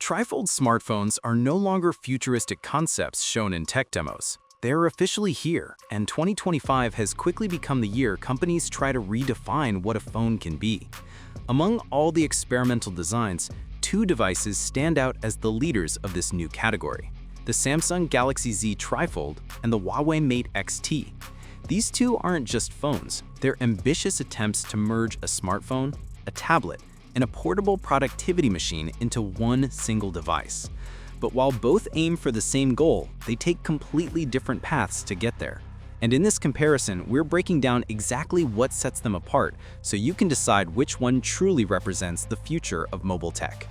TriFold smartphones are no longer futuristic concepts shown in tech demos. They are officially here, and 2025 has quickly become the year companies try to redefine what a phone can be. Among all the experimental designs, two devices stand out as the leaders of this new category: the Samsung Galaxy Z TriFold and the Huawei Mate XT. These two aren't just phones, they're ambitious attempts to merge a smartphone, a tablet, and a portable productivity machine into one single device. But while both aim for the same goal, they take completely different paths to get there. And in this comparison, we're breaking down exactly what sets them apart so you can decide which one truly represents the future of mobile tech.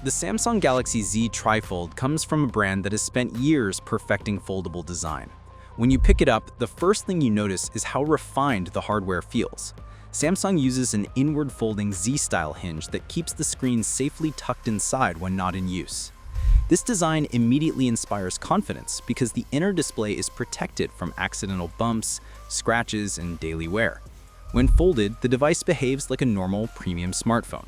The Samsung Galaxy Z TriFold comes from a brand that has spent years perfecting foldable design. When you pick it up, the first thing you notice is how refined the hardware feels. Samsung uses an inward-folding Z-style hinge that keeps the screen safely tucked inside when not in use. This design immediately inspires confidence because the inner display is protected from accidental bumps, scratches, and daily wear. When folded, the device behaves like a normal premium smartphone.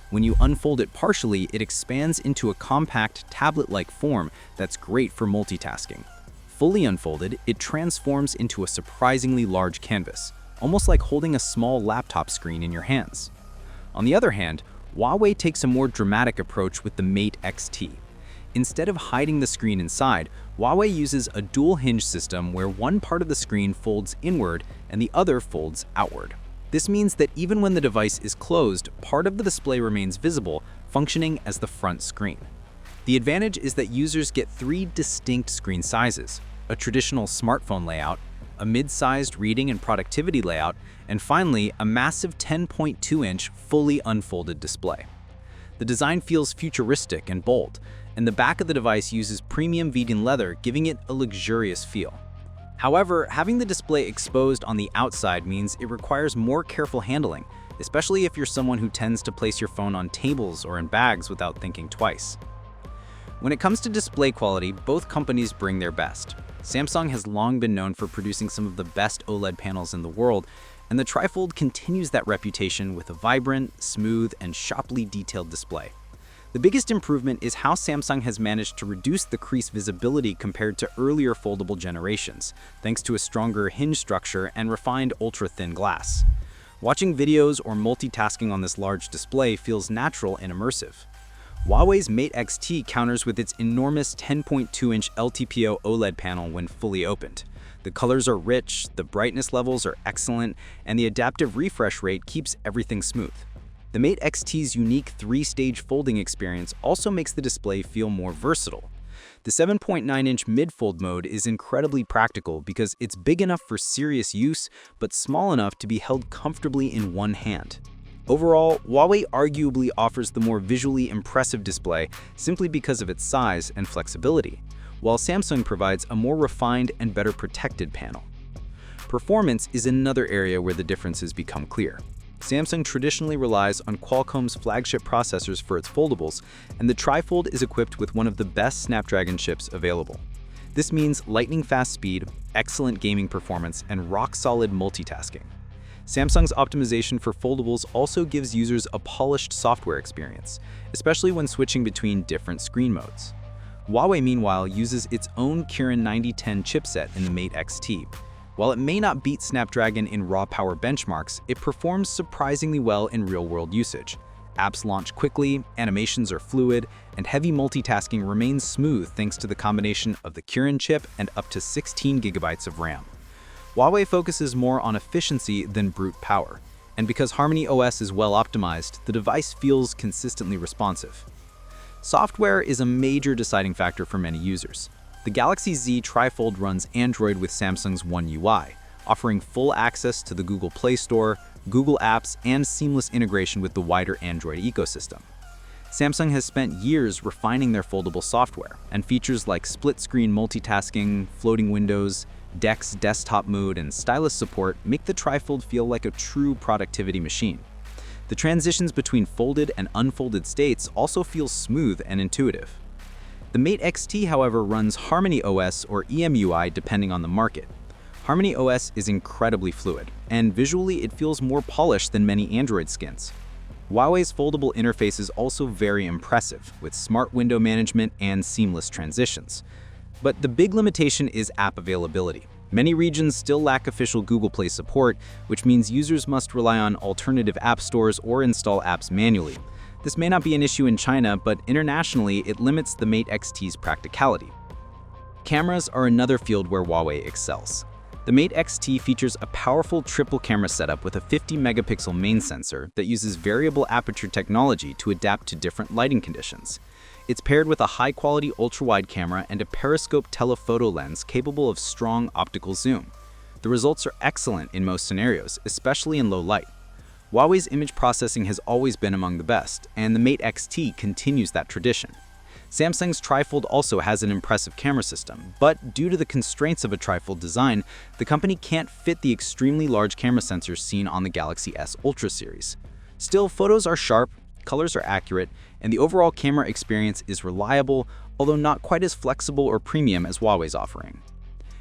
When you unfold it partially, it expands into a compact tablet-like form that's great for multitasking. Fully unfolded, it transforms into a surprisingly large canvas, almost like holding a small laptop screen in your hands. On the other hand, Huawei takes a more dramatic approach with the Mate XT. Instead of hiding the screen inside, Huawei uses a dual hinge system where one part of the screen folds inward and the other folds outward. This means that even when the device is closed, part of the display remains visible, functioning as the front screen. The advantage is that users get three distinct screen sizes: a traditional smartphone layout, a mid-sized reading and productivity layout, and finally, a massive 10.2-inch fully unfolded display. The design feels futuristic and bold, and the back of the device uses premium vegan leather, giving it a luxurious feel. However, having the display exposed on the outside means it requires more careful handling, especially if you're someone who tends to place your phone on tables or in bags without thinking twice. When it comes to display quality, both companies bring their best. Samsung has long been known for producing some of the best OLED panels in the world, and the TriFold continues that reputation with a vibrant, smooth, and sharply detailed display. The biggest improvement is how Samsung has managed to reduce the crease visibility compared to earlier foldable generations, thanks to a stronger hinge structure and refined ultra-thin glass. Watching videos or multitasking on this large display feels natural and immersive. Huawei's Mate XT counters with its enormous 10.2-inch LTPO OLED panel when fully opened. The colors are rich, the brightness levels are excellent, and the adaptive refresh rate keeps everything smooth. The Mate XT's unique 3-stage folding experience also makes the display feel more versatile. The 7.9-inch mid-fold mode is incredibly practical because it's big enough for serious use, but small enough to be held comfortably in one hand. Overall, Huawei arguably offers the more visually impressive display simply because of its size and flexibility, while Samsung provides a more refined and better protected panel. Performance is another area where the differences become clear. Samsung traditionally relies on Qualcomm's flagship processors for its foldables, and the TriFold is equipped with one of the best Snapdragon chips available. This means lightning-fast speed, excellent gaming performance, and rock-solid multitasking. Samsung's optimization for foldables also gives users a polished software experience, especially when switching between different screen modes. Huawei, meanwhile, uses its own Kirin 9010 chipset in the Mate XT. While it may not beat Snapdragon in raw power benchmarks, it performs surprisingly well in real-world usage. Apps launch quickly, animations are fluid, and heavy multitasking remains smooth thanks to the combination of the Kirin chip and up to 16 GB of RAM. Huawei focuses more on efficiency than brute power, and because Harmony OS is well optimized, the device feels consistently responsive. Software is a major deciding factor for many users. The Galaxy Z TriFold runs Android with Samsung's One UI, offering full access to the Google Play Store, Google Apps, and seamless integration with the wider Android ecosystem. Samsung has spent years refining their foldable software, and features like split-screen multitasking, floating windows, DeX desktop mode, and stylus support make the TriFold feel like a true productivity machine. The transitions between folded and unfolded states also feel smooth and intuitive. The Mate XT, however, runs Harmony OS or EMUI depending on the market. Harmony OS is incredibly fluid, and visually it feels more polished than many Android skins. Huawei's foldable interface is also very impressive, with smart window management and seamless transitions. But the big limitation is app availability. Many regions still lack official Google Play support, which means users must rely on alternative app stores or install apps manually. This may not be an issue in China, but internationally it limits the Mate XT's practicality. Cameras are another field where Huawei excels. The Mate XT features a powerful triple camera setup with a 50-megapixel main sensor that uses variable aperture technology to adapt to different lighting conditions. It's paired with a high-quality ultra-wide camera and a periscope telephoto lens capable of strong optical zoom. The results are excellent in most scenarios, especially in low light. Huawei's image processing has always been among the best, and the Mate XT continues that tradition. Samsung's TriFold also has an impressive camera system, but due to the constraints of a TriFold design, the company can't fit the extremely large camera sensors seen on the Galaxy S Ultra series. Still, photos are sharp, colors are accurate, and the overall camera experience is reliable, although not quite as flexible or premium as Huawei's offering.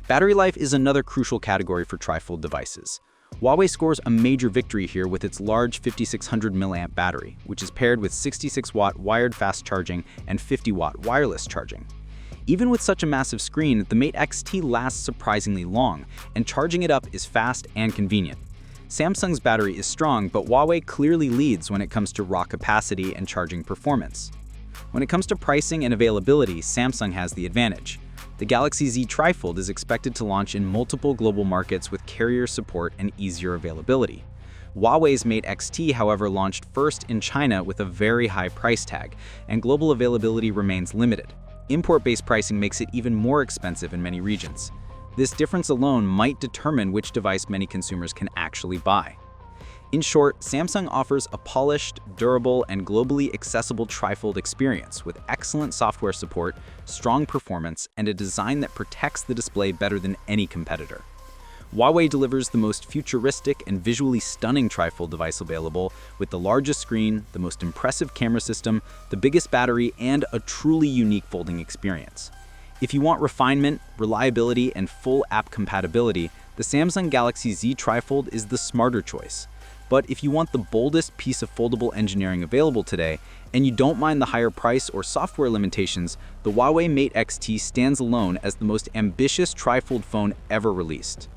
Battery life is another crucial category for TriFold devices. Huawei scores a major victory here with its large 5600 mAh battery, which is paired with 66-watt wired fast charging and 50-watt wireless charging. Even with such a massive screen, the Mate XT lasts surprisingly long, and charging it up is fast and convenient. Samsung's battery is strong, but Huawei clearly leads when it comes to raw capacity and charging performance. When it comes to pricing and availability, Samsung has the advantage. The Galaxy Z TriFold is expected to launch in multiple global markets with carrier support and easier availability. Huawei's Mate XT, however, launched first in China with a very high price tag, and global availability remains limited. Import-based pricing makes it even more expensive in many regions. This difference alone might determine which device many consumers can actually buy. In short, Samsung offers a polished, durable, and globally accessible TriFold experience with excellent software support, strong performance, and a design that protects the display better than any competitor. Huawei delivers the most futuristic and visually stunning TriFold device available, with the largest screen, the most impressive camera system, the biggest battery, and a truly unique folding experience. If you want refinement, reliability, and full app compatibility, the Samsung Galaxy Z TriFold is the smarter choice. But if you want the boldest piece of foldable engineering available today, and you don't mind the higher price or software limitations, the Huawei Mate XT stands alone as the most ambitious TriFold phone ever released.